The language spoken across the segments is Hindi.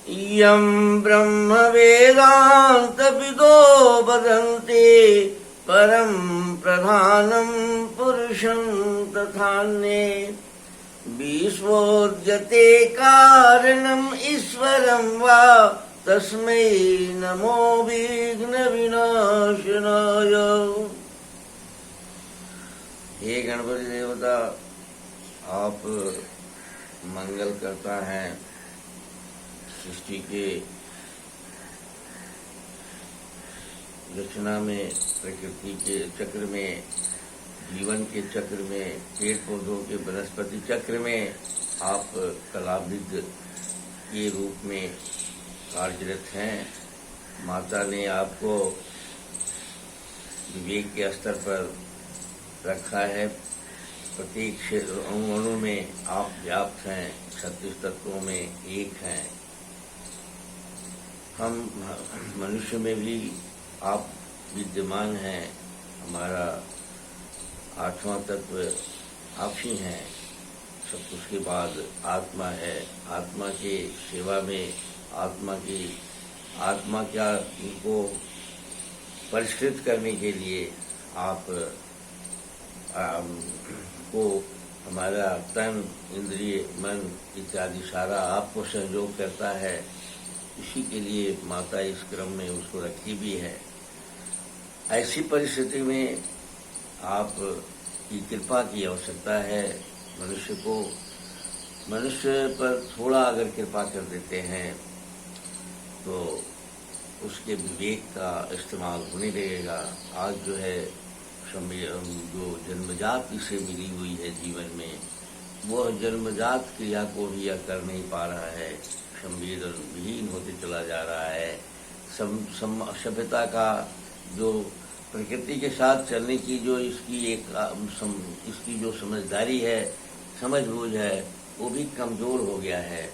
यं ब्रह्म वेदांत विदो वदन्ति परं प्रधानं पुरुषं तथान्ये विश्वोद्यते कारणम् ईश्वरं वा तस्मै नमो विघ्न विनाशनाय। हे गणपति देवता, आप मंगल करता है सृष्टि के रचना में, प्रकृति के चक्र में, जीवन के चक्र में, पेड़ पौधों के वनस्पति चक्र में आप कलाविद के रूप में कार्यरत हैं। माता ने आपको विवेक के स्तर पर रखा है। प्रत्येक अणु में आप व्याप्त हैं, 36 तत्वों में एक हैं। हम मनुष्य में भी आप विद्यमान हैं। हमारा 8वां तत्व आप ही हैं। सब कुछ के बाद आत्मा है। आत्मा के सेवा में आत्मा क्या को परिष्कृत करने के लिए आप को हमारा तन, इंद्रिय, मन इत्यादि सारा आपको सहयोग करता है। इसी के लिए माता इस क्रम में उसको रखी भी है। ऐसी परिस्थिति में आप की कृपा की आवश्यकता है। मनुष्य पर थोड़ा अगर कृपा कर देते हैं तो उसके विवेक का इस्तेमाल होने लगेगा। आज जो है जो जन्मजात इसे मिली हुई है जीवन में, वह जन्मजात क्रिया को भी यह कर नहीं पा रहा है। संवेदन विहीन होते चला जा रहा है। सभ्यता का जो प्रकृति के साथ चलने की जो इसकी जो समझदारी है, समझबूझ है, वो भी कमजोर हो गया है।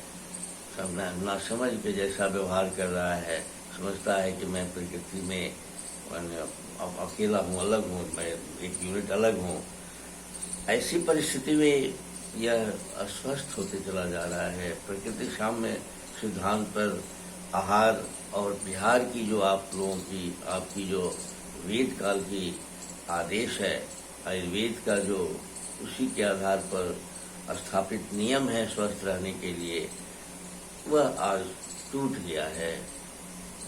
ना समझ के जैसा व्यवहार कर रहा है। समझता है कि मैं प्रकृति में अकेला हूँ, अलग हूँ, मैं एक यूनिट अलग हूँ। ऐसी परिस्थिति में यह अस्वस्थ होते चला जा रहा है। प्रकृति साम्य सिद्धांत पर आहार और विहार की जो आप लोगों की आपकी जो वेद काल की आदेश है, आयुर्वेद का जो उसी के आधार पर स्थापित नियम है स्वस्थ रहने के लिए, वह आज टूट गया है।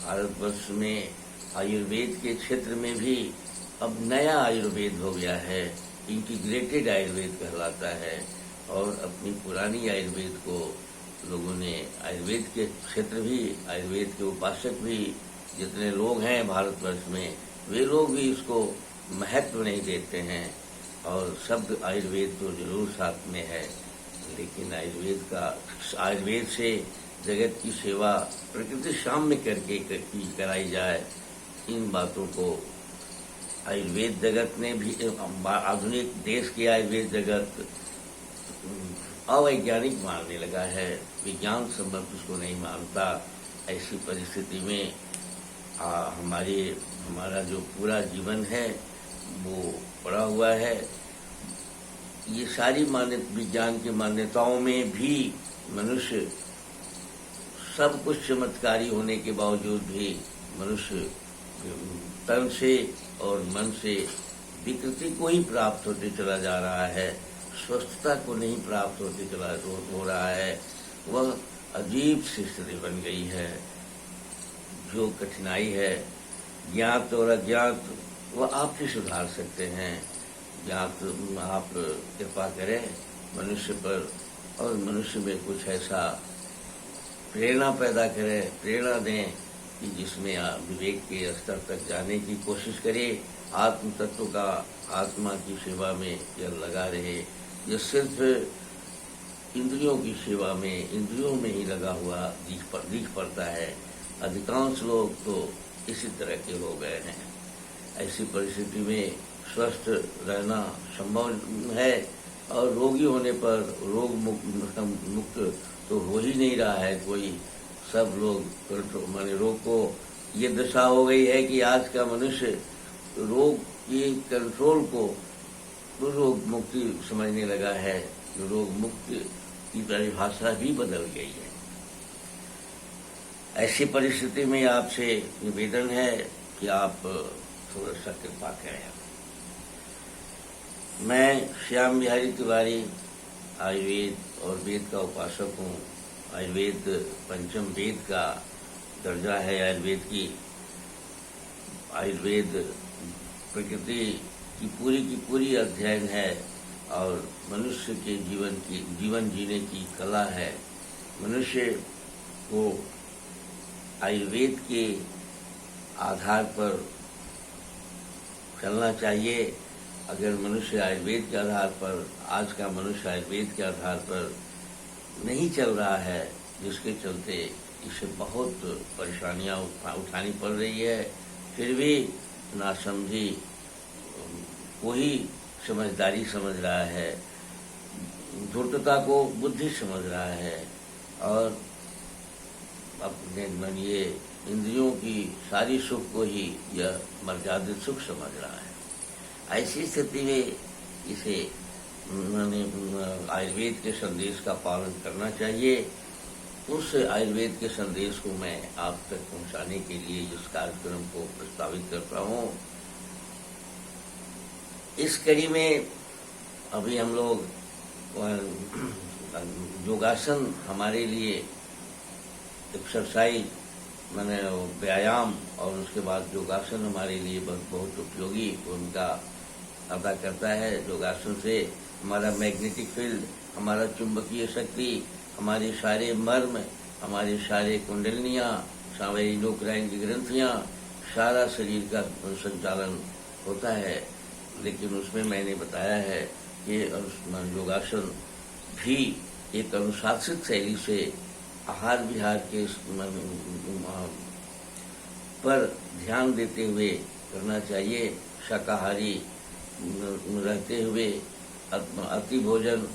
भारतवर्ष में आयुर्वेद के क्षेत्र में भी अब नया आयुर्वेद हो गया है। इंटीग्रेटेड आयुर्वेद कहलाता है। और अपनी पुरानी आयुर्वेद को लोगों ने, आयुर्वेद के क्षेत्र भी, आयुर्वेद के उपासक भी जितने लोग हैं भारतवर्ष में, वे लोग भी इसको महत्व नहीं देते हैं। और शब्द आयुर्वेद तो जरूर साथ में है, लेकिन आयुर्वेद से जगत की सेवा प्रकृति साम्य करके कराई जाए, इन बातों को आयुर्वेद जगत ने भी, आधुनिक देश की आयुर्वेद जगत अवैज्ञानिक मानने लगा है। विज्ञान संबंध उसको नहीं मानता। ऐसी परिस्थिति में हमारा जो पूरा जीवन है वो पड़ा हुआ है। ये सारी विज्ञान की मान्यताओं में भी मनुष्य सब कुछ चमत्कारी होने के बावजूद भी मनुष्य तन से और मन से विकृति को ही प्राप्त होते चला जा रहा है। स्वस्थता को नहीं प्राप्त हो रहा है। वह अजीब सी स्थिति बन गई है। जो कठिनाई है, ज्ञात और अज्ञात, वह आप ही सुधार सकते हैं। ज्ञात आप कृपा करें मनुष्य पर और मनुष्य में कुछ ऐसा प्रेरणा पैदा करें, प्रेरणा दें कि जिसमें विवेक के स्तर तक जाने की कोशिश करे। आत्म तत्व का आत्मा की सेवा में यह लगा रहे। यह सिर्फ इंद्रियों की सेवा में, इंद्रियों में ही लगा हुआ दिख पड़ता है। अधिकांश लोग तो इसी तरह के हो गए हैं। ऐसी परिस्थिति में स्वस्थ रहना संभव है और रोगी होने पर रोग मुक्त तो हो ही नहीं रहा है कोई। सब लोग रोग को ये दशा हो गई है कि आज का मनुष्य रोग की कंट्रोल को रोग मुक्ति समझने लगा है। रोग मुक्ति की परिभाषा भी बदल गई है। ऐसी परिस्थिति में आपसे निवेदन है कि आप थोड़ा सा कृपा करें। मैं श्याम बिहारी तिवारी आयुर्वेद और वेद का उपासक हूँ। आयुर्वेद पंचम वेद का दर्जा है। आयुर्वेद प्रकृति की पूरी अध्ययन है और मनुष्य के जीवन जीने की कला है। मनुष्य को आयुर्वेद के आधार पर चलना चाहिए। अगर मनुष्य आयुर्वेद के आधार पर, आज का मनुष्य आयुर्वेद के आधार पर नहीं चल रहा है, जिसके चलते इसे बहुत परेशानियां उठानी पड़ रही है, फिर भी नासमझी कोई समझदारी समझ रहा है, धूर्तता को बुद्धि समझ रहा है और अपने मन ये इंद्रियों की सारी सुख को ही यह मर्यादित सुख समझ रहा है। ऐसी स्थिति में इसे आयुर्वेद के संदेश का पालन करना चाहिए। उस आयुर्वेद के संदेश को मैं आप तक पहुंचाने के लिए इस कार्यक्रम को प्रस्तावित करता हूं। इस कड़ी में अभी हम लोग योगासन हमारे लिए एक्सरसाइज माने व्यायाम और उसके बाद योगासन हमारे लिए बहुत उपयोगी भूमिका अदा करता है। योगासन से हमारा मैग्नेटिक फील्ड, हमारा चुंबकीय शक्ति, हमारे सारे मर्म, हमारे सारे कुंडलिनियाँ, सारे इंडोक्राइन की ग्रंथियाँ, सारा शरीर का संचालन होता है। लेकिन उसमें मैंने बताया है कि योगासन भी एक अनुशासित शैली से आहार विहार के पर ध्यान देते हुए करना चाहिए। शाकाहारी रहते हुए, अति भोजन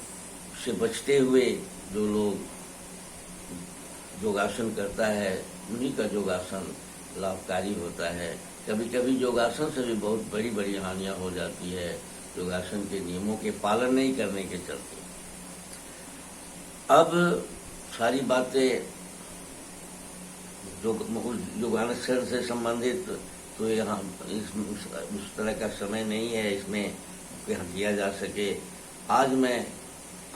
से बचते हुए जो लोग योगासन करता है, उन्हीं का योगासन लाभकारी होता है। कभी कभी योगासन से भी बहुत बड़ी बड़ी हानियां हो जाती है, योगासन के नियमों के पालन नहीं करने के चलते। अब सारी बातें योगासन से संबंधित तो यहाँ उस तरह का समय नहीं है इसमें किया जा सके। आज मैं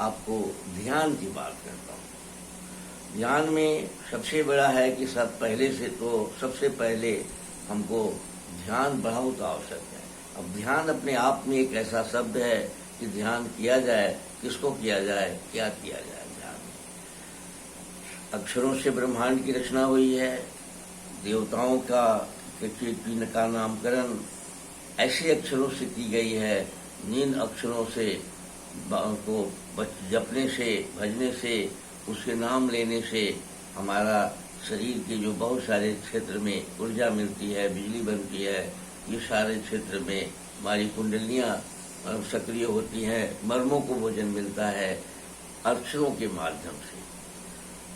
आपको ध्यान की बात करता हूँ। ध्यान में सबसे बड़ा है कि सबसे पहले हमको ध्यान बहुत आवश्यक है। अब ध्यान अपने आप में एक ऐसा शब्द है कि ध्यान किया जाए, किसको किया जाए, क्या किया जाए। अक्षरों से ब्रह्मांड की रचना हुई है। देवताओं का नामकरण ऐसे अक्षरों से की गई है, जिन अक्षरों से को जपने से, भजने से, उसके नाम लेने से हमारा शरीर के जो बहुत सारे क्षेत्र में ऊर्जा मिलती है, बिजली बनती है, ये सारे क्षेत्र में हमारी कुंडलियाँ सक्रिय होती हैं, मर्मों को भोजन मिलता है अक्षरों के माध्यम से।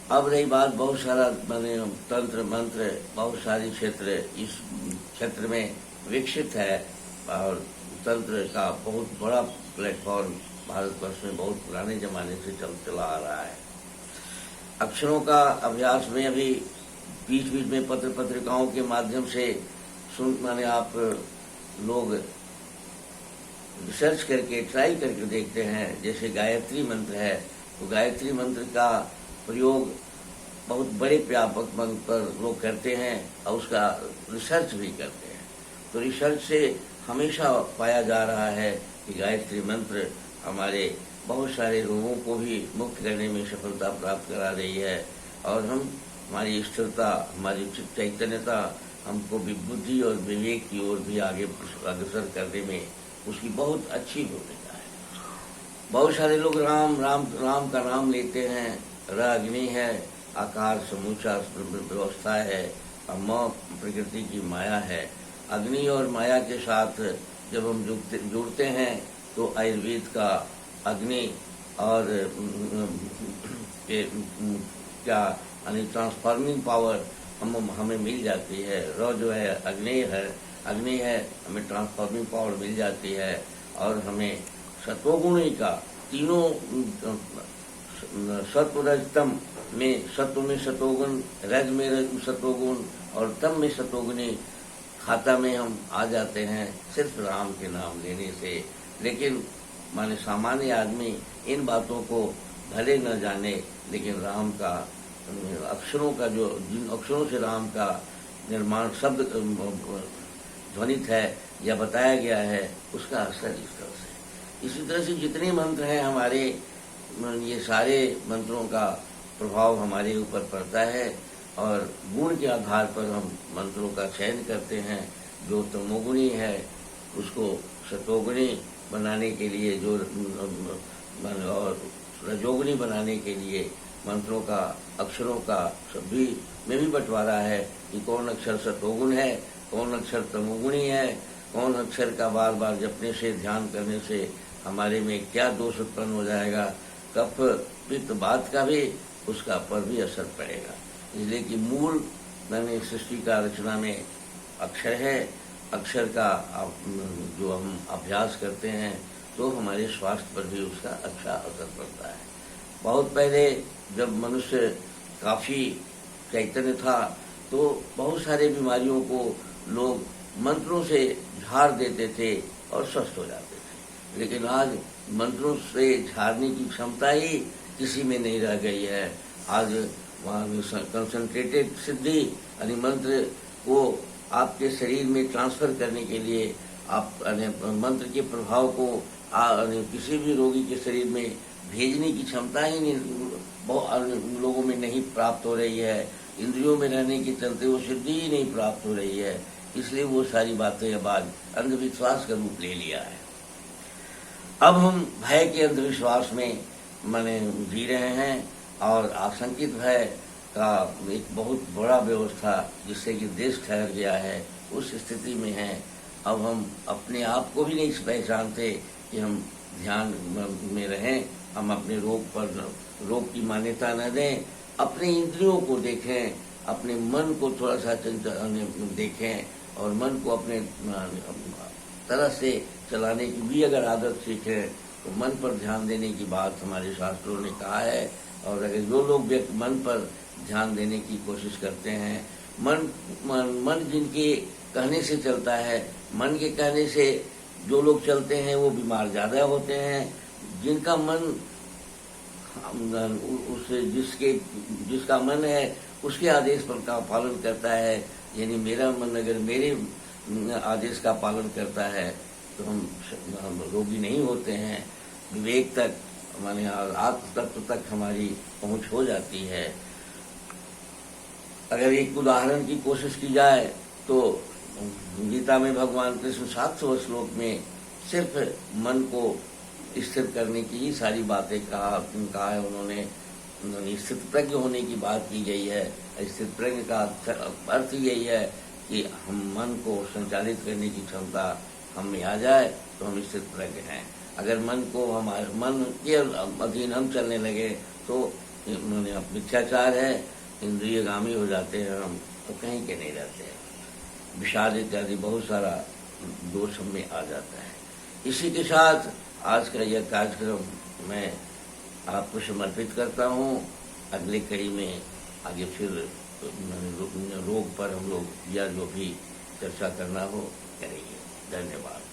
अब रही बात, बहुत सारा तंत्र मंत्र बहुत सारे क्षेत्र इस क्षेत्र में विकसित है और तंत्र का बहुत बड़ा प्लेटफॉर्म भारतवर्ष में बहुत पुराने जमाने से चला आ रहा है। अक्षरों का अभ्यास में अभी बीच बीच में पत्रिकाओं के माध्यम से आप लोग रिसर्च करके ट्राई करके देखते हैं। जैसे गायत्री मंत्र है, तो गायत्री मंत्र का प्रयोग बहुत बड़े व्यापक मंत्र पर लोग करते हैं और उसका रिसर्च भी करते हैं। तो रिसर्च से हमेशा पाया जा रहा है कि गायत्री मंत्र हमारे बहुत सारे रोगों को भी मुक्त करने में सफलता प्राप्त करा रही है और हमारी स्थिरता, हमारी चैतन्यता हमको भी बुद्धि और विवेक की ओर भी आगे अग्रसर करने में उसकी बहुत अच्छी भूमिका है। बहुत सारे लोग राम का नाम लेते हैं। र अग्नि है, आकार समूचा व्यवस्था है, और प्रकृति की माया है। अग्नि और माया के साथ जब हम जुड़ते हैं तो आयुर्वेद का अग्नि और क्या यानी ट्रांसफॉर्मिंग पावर हमें मिल जाती है। र जो है अग्नि है, हमें ट्रांसफॉर्मिंग पावर मिल जाती है और हमें सत्वगुण का तीनों सत्वरजतम में सत्व में सतोगुण, रज में रज सतोगुण और तम में सतोगुणी खाता में हम आ जाते हैं सिर्फ राम के नाम लेने से। लेकिन माने सामान्य आदमी इन बातों को भले न जाने, लेकिन राम का अक्षरों का जो जिन अक्षरों से राम का निर्माण शब्द ध्वनित है या बताया गया है उसका असर इस तरह से। इसी तरह से जितने मंत्र हैं हमारे, ये सारे मंत्रों का प्रभाव हमारे ऊपर पड़ता है और गुण के आधार पर हम मंत्रों का चयन करते हैं। जो तमोगुणी है उसको सतोगुणी बनाने के लिए, जो और रजोगुणी बनाने के लिए मंत्रों का अक्षरों का सभी में भी बंटवारा है कि कौन अक्षर सतोगुण है, कौन अक्षर तमोगुणी है, कौन अक्षर का बार बार जपने से ध्यान करने से हमारे में क्या दोष उत्पन्न हो जाएगा, कफ पित्त बात का भी उसका पर भी असर पड़ेगा। इसलिए कि मूल मैंने सृष्टि का रचना में अक्षर है, अक्षर का जो हम अभ्यास करते हैं तो हमारे स्वास्थ्य पर भी उसका अच्छा असर पड़ता है। बहुत पहले जब मनुष्य काफी चैतन्य था तो बहुत सारे बीमारियों को लोग मंत्रों से झाड़ देते थे और स्वस्थ हो जाते थे, लेकिन आज मंत्रों से झाड़ने की क्षमता ही किसी में नहीं रह गई है। आज कंसंट्रेटेड सिद्धि यानी मंत्र को आपके शरीर में ट्रांसफर करने के लिए आप मंत्र के प्रभाव को किसी भी रोगी के शरीर में भेजने की क्षमता ही नहीं लोगों में नहीं प्राप्त हो रही है। इंद्रियों में रहने के चलते वो सिद्धि ही नहीं प्राप्त हो रही है। इसलिए वो सारी बातें अब आज अंधविश्वास का रूप ले लिया है। अब हम भय के अंधविश्वास में माने जी रहे हैं और आशंकित भय का एक बहुत बड़ा व्यवस्था जिससे कि देश ठहर गया है उस स्थिति में है। अब हम अपने आप को भी नहीं पहचानते कि हम ध्यान में रहें, हम अपने रोग की मान्यता न दें, अपने इंद्रियों को देखें, अपने मन को थोड़ा सा देखें और मन को अपने तरह से चलाने की भी अगर आदत सीखें तो मन पर ध्यान देने की बात हमारे शास्त्रों ने कहा है। और अगर जो लोग मन पर ध्यान देने की कोशिश करते हैं, मन जिनके कहने से चलता है, मन के कहने से जो लोग चलते हैं वो बीमार ज्यादा होते हैं। जिनका मन उससे जिसका मन है उसके आदेश पर का पालन करता है, यानी मेरा मन अगर मेरे आदेश का पालन करता है तो हम रोगी नहीं होते हैं। विवेक तक माने आत्म तत्व तक हमारी पहुंच हो जाती है। अगर एक उदाहरण की कोशिश की जाए तो गीता में भगवान कृष्ण 700 श्लोक में सिर्फ मन को स्थिर करने की ही सारी बातें कहा है। उन्होंने स्थित प्रज्ञ होने की बात की गई है। स्थित प्रज्ञ का अर्थ यही है कि हम मन को संचालित करने की क्षमता हम में आ जाए तो हम स्थित प्रज्ञ हैं। अगर मन के अधीन हम चलने लगे तो मिथ्याचार है, इंद्रियगामी हो जाते हैं हम, तो कहीं के नहीं रहते हैं। विषाद इत्यादि बहुत सारा दोष हम में आ जाता है। इसी के साथ आज का यह कार्यक्रम मैं आपको समर्पित करता हूँ। अगली कड़ी में आगे फिर रोग पर हम लोग या जो भी चर्चा करना हो करेंगे। धन्यवाद।